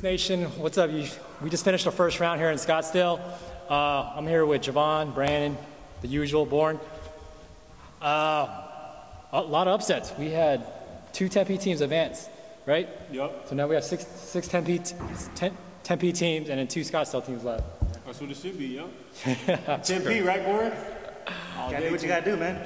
Nation, what's up? We just finished our first round here in Scottsdale. I'm here with Javon, Brandon, the usual, Born. A lot of upsets. We had 2 Tempe teams advance, right? Yep. So now we have six Tempe teams and then 2 Scottsdale teams left. That's what it should be, yo. Tempe, right, Born? Gotta do what you gotta do, man.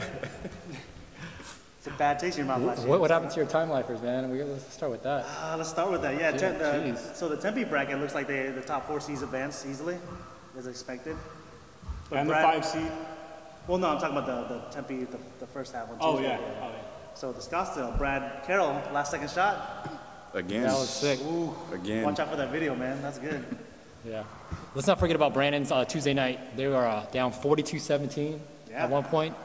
It's a bad taste in your mouth last year. What happened to your time lifers, man? Let's start with that. Let's start with that. Yeah, Jeez. so the Tempe bracket looks like the top 4 seeds advance easily, as expected. But And Brad, the 5 seed. Well, no, I'm talking about the Tempe, the first half on Oh, Tuesday. yeah. Oh, yeah. So the Scottsdale, Brad Carroll, last second shot. Again. That was sick. Ooh, Again. watch out for that video, man. That's good. Yeah. Let's not forget about Brandon's Tuesday night. They were down 42-17 at one point.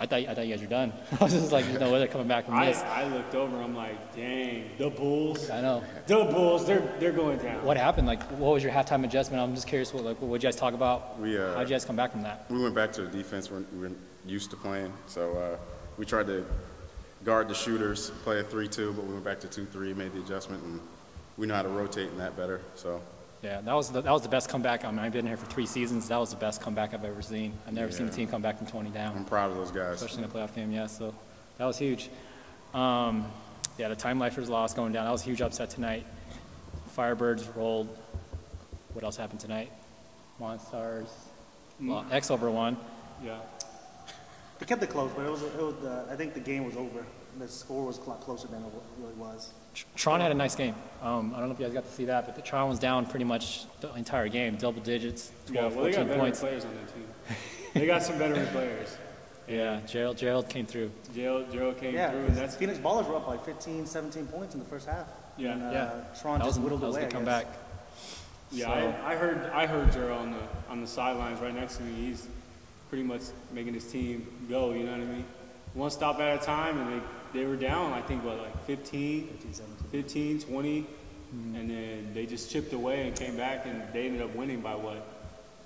I thought you guys were done. I was just like, there's no way they're coming back from this. I looked over, I'm like, dang, the Bulls. I know. The Bulls, they're going down. What happened? Like, what was your halftime adjustment? I'm just curious. What did you guys talk about? How did you guys come back from that? We went back to the defense we're used to playing. So we tried to guard the shooters, play a 3-2, but we went back to 2-3, made the adjustment, and we know how to rotate in that better. So. Yeah, that was the best comeback. I mean, I've been here for 3 seasons. That was the best comeback I've ever seen. I've never seen a team come back from 20 down. I'm proud of those guys. Especially in a playoff game, yeah. So that was huge. The Time Lifers lost going down. That was a huge upset tonight. Firebirds rolled. What else happened tonight? Monstars. Well, X over won. Yeah. They kept it close, but it was I think the game was over. The score was a lot closer than it really was. Tron had a nice game. I don't know if you guys got to see that, but the Tron was down pretty much the entire game, double digits, 12, 14 they got veteran points. players on their team. They got some veteran players. Yeah, Gerald came through. Gerald came Yeah, through, and that's Phoenix Ballers were up like 15, 17 points in the first half. Yeah. And, Tron That was just whittled a away. good comeback. Yeah, So- I heard Gerald on the sidelines right next to me. He's pretty much making his team go. You know what I mean? One stop at a time, and they were down. I think like 15, 20, and then they just chipped away and came back, and they ended up winning by 5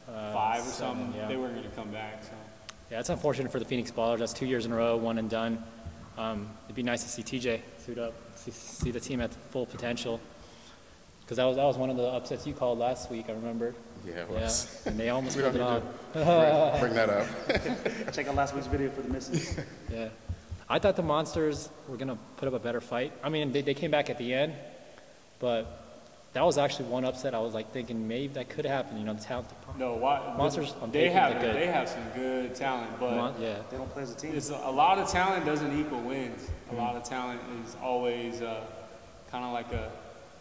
or 7, something. yeah. They weren't going to come back. So Yeah, it's unfortunate for the Phoenix Ballers. That's 2 years in a row, one and done. It'd be nice to see TJ suit up, see the team at full potential. Because that was one of the upsets you called last week, I remember. Yeah, it was. Yeah, and they almost We pulled don't it need off. to bring that up. Check out last week's video for the misses. Yeah. I thought the Monsters were going to put up a better fight. I mean, they came back at the end, but that was actually one upset I was like thinking maybe that could happen. You know, the talent. no, why, Monsters on they paper, have they're good. they have some good talent, but Yeah. They don't play as a team. it's a lot of talent doesn't equal wins. A lot of talent is always kind of like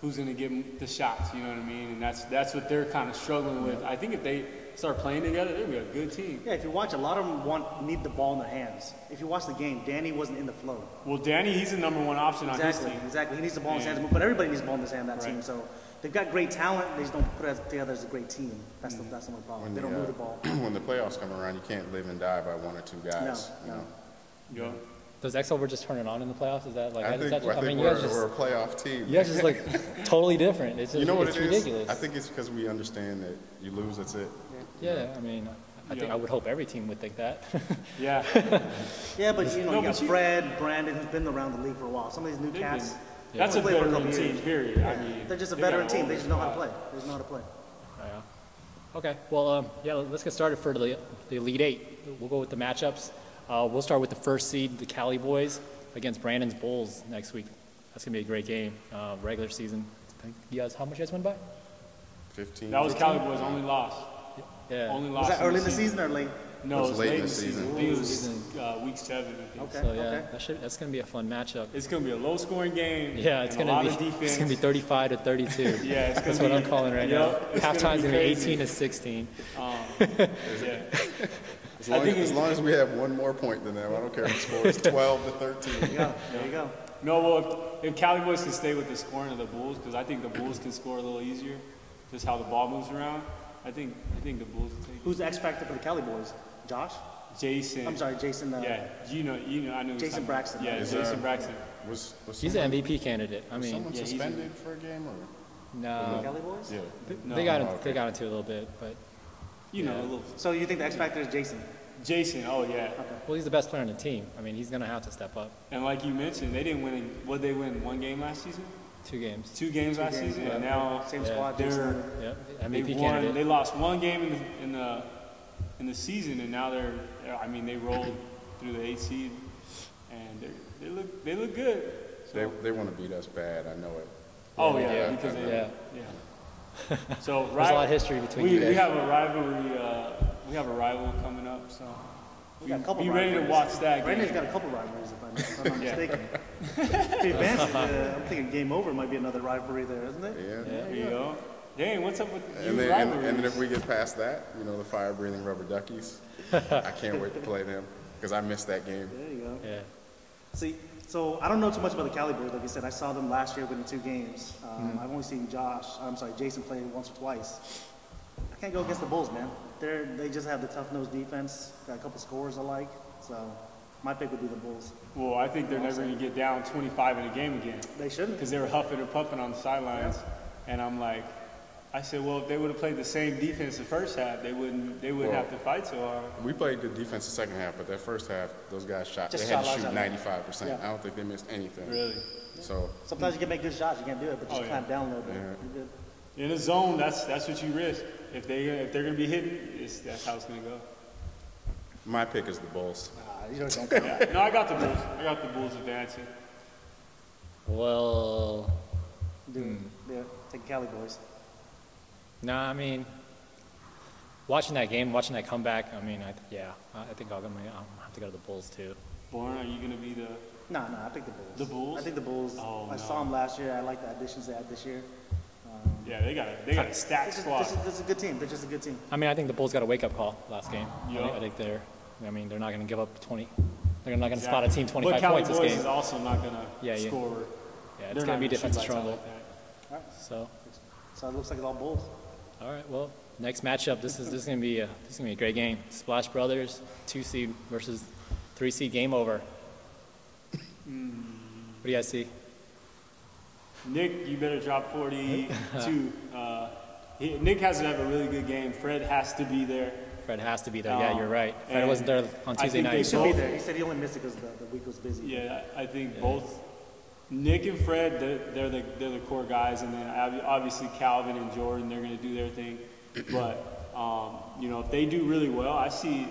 who's going to get the shots, you know what I mean? And that's what they're kind of struggling with. I think if they start playing together, they'll be a good team. Yeah, if you watch, a lot of them need the ball in their hands. If you watch the game, Danny wasn't in the flow. Well, Danny, he's the number 1 option on his team. Exactly. He needs the ball in his Yeah. hands, but everybody needs the ball in his hand, that Right. team. So they've got great talent, they just don't put it together as a great team. That's the only problem. They don't move the ball. When the playoffs come around, you can't live and die by 1 or 2 guys. No, you know? Yeah. Does Exover just turn it on in the playoffs? Is that like? I is think that, we're, you guys just we're a playoff team. you guys just like totally different. It's just, You know what it's it is? ridiculous. I think it's because we understand that you lose, that's it. Yeah, I mean, I think Yeah. I would hope every team would think that. Yeah. Yeah, but you know, No, you got but you- Fred, Brandon, who's been around the league for a while. Some of these new They've cats, That's a Play for a veteran couple team, years. period. I mean, they're just a they got veteran team. They older just know how to squad. play. They just know how to play. Yeah. Okay. Well, yeah. Let's get started for the Elite Eight. We'll go with the matchups. We'll start with the first seed, the Cali Boys, against Brandon's Bulls next week. That's gonna be a great game. Regular season. I think how much you guys win by? 15. That was Cali Boys' only loss. Yeah. Only Was loss that early in the season or late? No, it was late in the season. season. I think it was week 7. I think. Okay. So yeah, that's gonna be a fun matchup. It's going to be a low-scoring game. Yeah, it's and gonna a be lot of defense. it's gonna be 35-32. Yeah, it's gonna That's be, what I'm calling right now. Yep, it's Halftime's gonna be crazy. 18-16. Yeah. As long as we have 1 more point than them, I don't care if the score is 12-13. There you go. No, well, if Cali Boys can stay with the scoring of the Bulls, because I think the Bulls can score a little easier, just how the ball moves around. I think the Bulls can take it. Who's the X factor for the Cali boys? Josh? Jason. I'm sorry, Jason. Yeah, you know, I knew. Jason Braxton. Yeah, Is, Jason Braxton. Was He's an MVP candidate. I mean, someone yeah, he's suspended for a game or? The no, Cali boys? Yeah. they got into it a little bit, but You know, a little. So you think the X factor is Jason? Jason, oh yeah. well, he's the best player on the team. I mean, he's gonna have to step up. And like you mentioned, they didn't win. What they win? 1 game last season? 2 games. 2 games last games, season, yeah. and now Same Yeah. squad. they're Jason. Yep. they MVP won. candidate. They lost 1 game in the season, and now I mean, they rolled through the 8th seed, and they look good. So, They want to beat us bad. I know it. oh yeah, Yeah. because they Yeah. So There's a lot of history between we you guys. have a rivalry. We have a rival coming up, so We got a couple be ready to rivalries. watch that Brandon's game. got a couple rivalries, if I'm not Yeah. mistaken. If he advances, I'm thinking Game Over might be another rivalry there, isn't it? Yeah. There you go. Dang, what's up with you And then, rivalries? and then if we get past that, you know, the fire-breathing rubber duckies, I can't wait to play them because I missed that game. There you go. Yeah. See, so I don't know too much about the Cali boys. Like I said, I saw them last year winning 2 games. I've only seen Jason play once or twice. I can't go against the Bulls, man. They just have the tough-nosed defense. Got a couple scores alike. So my pick would be the Bulls. Well, I think they're never going to get down 25 in a game again They shouldn't. because they were huffing and puffing on the sidelines, and I'm like, I said, well, if they would have played the same defense the first half, they wouldn't Well, have to fight so hard. We played good defense the second half, but that first half, those guys shot. Just They had to shot shoot lights out. 95%. Yeah. I don't think they missed anything. Really, So Sometimes you can make good shots. You can't do it, but just Oh, yeah. clamp down a little bit. Yeah. You're good. in a zone, that's what you risk. If they're going to be hitting, that's how it's going to go. my pick is the Bulls. You don't count. Yeah. No, I got the Bulls. I got the Bulls advancing. Well, Dude, yeah, take Cali boys. no, I mean, watching that game, watching that comeback, I mean, I think I'll have to go to the Bulls too. Born, are you going to be the? No, I think the Bulls. The Bulls? I think the Bulls. Oh, I no. saw them last year. I like the additions they had this year. Yeah, they got a stacked squad. This is a good team. They're just a good team. I mean, I think the Bulls got a wake-up call last game. Yeah. I think they're not going to give up 20. They're not going to spot a team 25 but Cali points this Boys game. is also not going to Yeah, yeah. score. Yeah, They're it's going not to be gonna defensive shoot lights out struggle. like that. So, So it looks like it's all Bulls. all right. Well, next matchup. This is going to be a great game. Splash Brothers, 2 seed versus 3 seed. Game over. What do you guys see? Nick, you better drop 42. Nick has to have a really good game. Fred has to be there. Fred has to be there. Yeah, you're right. Fred and wasn't there on I Tuesday think they night. He should be both- there. He said he only missed it because the week was busy. Yeah, I think both Nick and Fred, they're the core guys, and then obviously Calvin and Jordan, they're going to do their thing. But you know, if they do really well, I see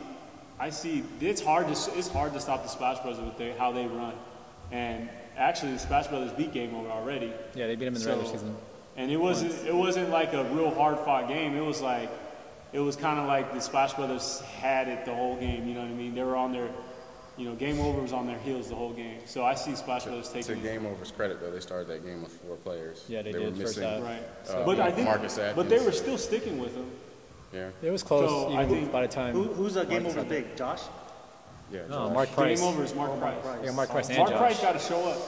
it's hard to stop the Splash Brothers with how they run. And actually, the Splash Brothers beat Game Over already. Yeah, they beat him in the regular season. And it wasn't like a real hard fought game. It was kind of like the Splash Brothers had it the whole game. You know what I mean? They were on their, Game Over was on their heels the whole game. So I see Splash Brothers To taking it. Game Over's credit, though, they started that game with 4 players. Yeah, they were did first missing. half. Right. But I think, Marcus but they Atkins. were still sticking with them. Yeah. It was close So, I even think- by the time. Who's a game Marcus over had that. big? Josh? Yeah. No, Josh. Mark Price. Game Over is Mark Price. Yeah, Mark Price and Mark Josh. Price got to show up.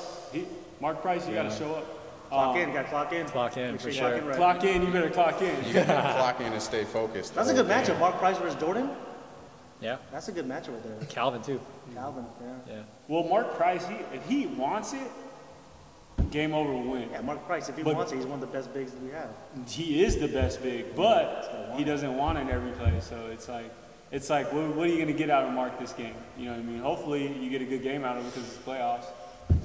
Mark Price, you got to show up. Clock in. Got to clock in. Clock in, Make for you sure. clock in right. Clock in, you better clock in. Clock in and stay focused. That's a good matchup. Mark Price versus Jordan. Yeah, That's a good matchup right there. Calvin too. Calvin. Yeah. Yeah. Well, Mark Price, if he wants it, Game Over will win. Yeah. Mark Price. If he But- wants it, he's one of the best bigs that we have. He is the best big, but he doesn't want it in every play. So it's like, what are you going to get out of Mark this game? You know what I mean? Hopefully you get a good game out of it because it's playoffs.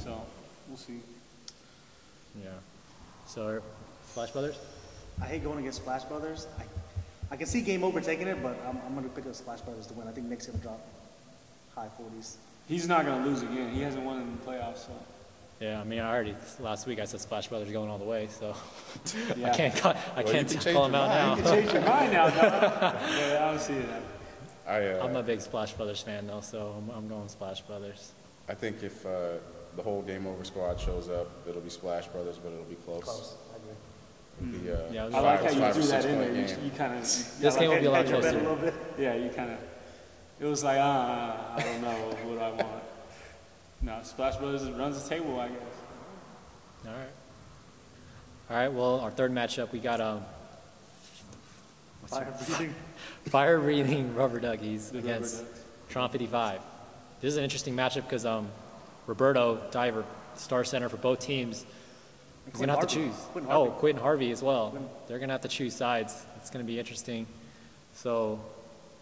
So we'll see. Yeah. So, Splash Brothers? I hate going against Splash Brothers. I can see Game Over taking it, but I'm going to pick up Splash Brothers to win. I think Nick's going to drop high 40s. He's not going to lose again. He hasn't won in the playoffs. So Yeah, I mean, last week I said Splash Brothers going all the way, so yeah. I can't you can change call them your out mind. now. Change your mind now, dog. Yeah, I don't see it. I'm a big Splash Brothers fan though, so I'm going Splash Brothers. I think if the whole Game Over squad shows up, it'll be Splash Brothers, but it'll be close. Close. I agree. It'll be, Yeah, I like how you five or threw that 6 in point there. game. You kind of. This game will be a lot Hedge your bet closer. a little bit. Yeah, you kind of. It was like, I don't know. What do I want? No, Splash Brothers runs the table, I guess. All right. All right. Well, our third matchup, we got Fire breathing. Fire Breathing Rubber Duckies The against Rubber Ducks. Trump 55. This is an interesting matchup because Roberto Diver, star center for both teams, he's going to have to choose. Quentin Harvey as well. They're going to have to choose sides. It's going to be interesting. So,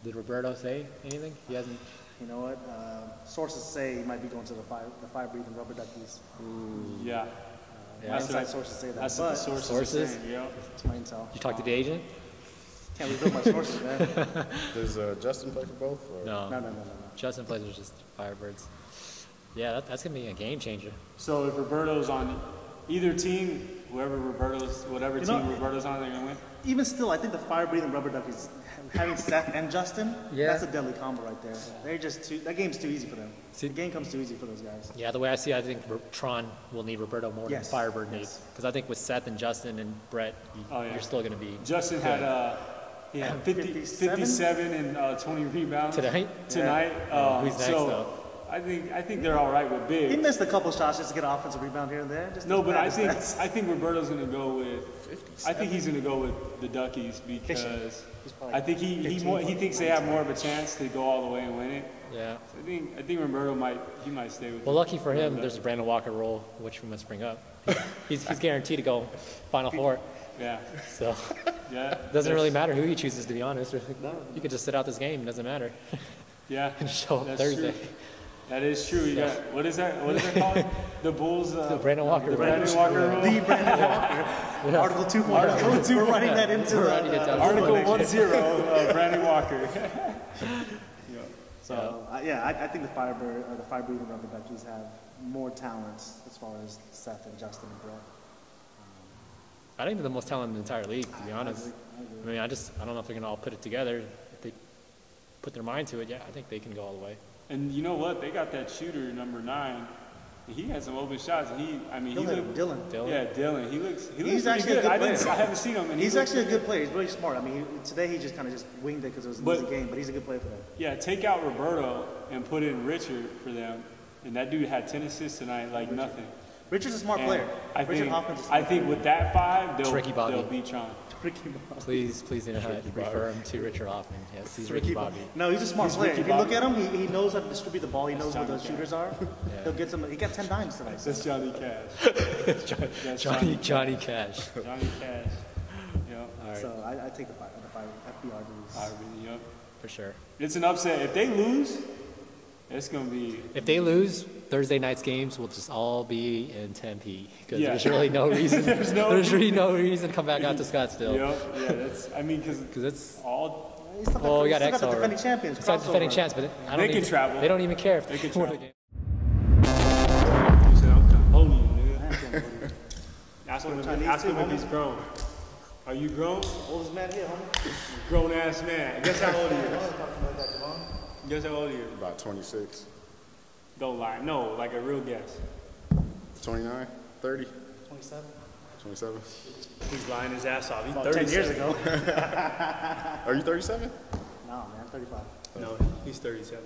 did Roberto say anything? He hasn't. You know what? Sources say he might be going to the fire breathing rubber duckies. Yeah. My inside sources say that. That's but what the sources are Sources? saying. Yeah. it's my intel. You talked to the agent? Can't reveal my sources, man. Does Justin play for both? Or? No. No. Justin plays with just Firebirds. Yeah, that's going to be a game changer. So if Roberto's on either team, whatever You team know- Roberto's on, they're gonna win. Even still, I think the fire-breathing rubber duckies, having Seth and Justin, Yeah. that's a deadly combo right there. They're just too. That game's too easy for them. See- The game comes too easy for those guys. Yeah, the way I see it, I think Tron will need Roberto more Yes. than Firebird Yes. needs. Because I think with Seth and Justin and Brett, Oh, yeah. you're still going to be Justin had 57? 57 and 20 rebounds tonight. tonight. Who's next, so though? I think they're all right with He big. missed a couple shots just to get an offensive rebound here and there. Just No, as but bad I as think that. I think Roberto's gonna go with. I think he's gonna go with the Duckies because He's probably I think he 15, thinks they have more of a chance to go all the way and win it. Yeah. So I think Roberto might stay with. Well, lucky for him, the there's a Brandon Walker role, which we must bring up. He's guaranteed to go Final Four. Yeah, So yeah. it doesn't really matter who he chooses, to be honest. You could just sit out this game. It doesn't matter. Yeah, And show up that's Thursday. true. That is true. You got what is that? What is that called? The Bulls. The Brandon Walker. The Brandon Walker rule. the Brandon Walker. Article 2.0. We're writing that into We're writing it down. Article 10, Brandon Walker. So I think the Firebird or the fire-breathing rubber duckies have more talent as far as Seth and Justin and Brett. I think they're the most talented in the entire league, to be honest. I mean, I don't know if they're going to all put it together. If they put their mind to it, yeah, I think they can go all the way. And you know what? They got that shooter, number 9. He had some open shots. And he looked. Dylan. Dylan? Yeah, Dylan. He looks pretty actually a good. good I player. haven't seen him. And He's he looks actually a good player. He's really smart. I mean, today he just kind of just winged it because it was an easy game, but he's a good player for them. Yeah, take out Roberto and put in Richard for them. And that dude had 10 assists tonight, like nothing. Richard's a smart And player. I Richard think, Hoffman's a I smart think player. with that 5, Ricky Bobby. they'll beat Tron. Ricky Bobby. Please do not refer him to Richard Hoffman. Yes, he's Ricky Bobby. No, he's a smart player. Ricky If you look Bobby. at him, he knows how to distribute the ball. He knows where the Johnny shooters are. He'll get some. He got 10 dimes tonight. So. That's Johnny Cash. That's Johnny Cash. Johnny Cash. Yep. All right, So I take the fire FBRDs. I really, yep. for sure. It's an upset. If they lose, it's gonna be. If they lose, Thursday night's games will just all be in Tempe because Yeah. there's really no reason. There's there's really no reason to come back out to Scottsdale Yep. Yeah. That's. I mean, because because it's. all. He's still Well, we got he's still XR. the defending champions. It's not defending crossover. champs, but I don't They can even, travel. They don't even care if They can win the travel. game. You said I'm holding you, nigga. Ask him Chinese if too, he's homie. grown. Are you grown? Oldest man here, homie. Grown ass man. Guess how old he is? Talking like that, Javon. Guess how old he is? About 26, Don't lie. No, like a real guess. 29, 30, 27. 27. He's lying his ass off. He's About 10 years 37. ago. Are you 37? No, man, 35. No, he's 37.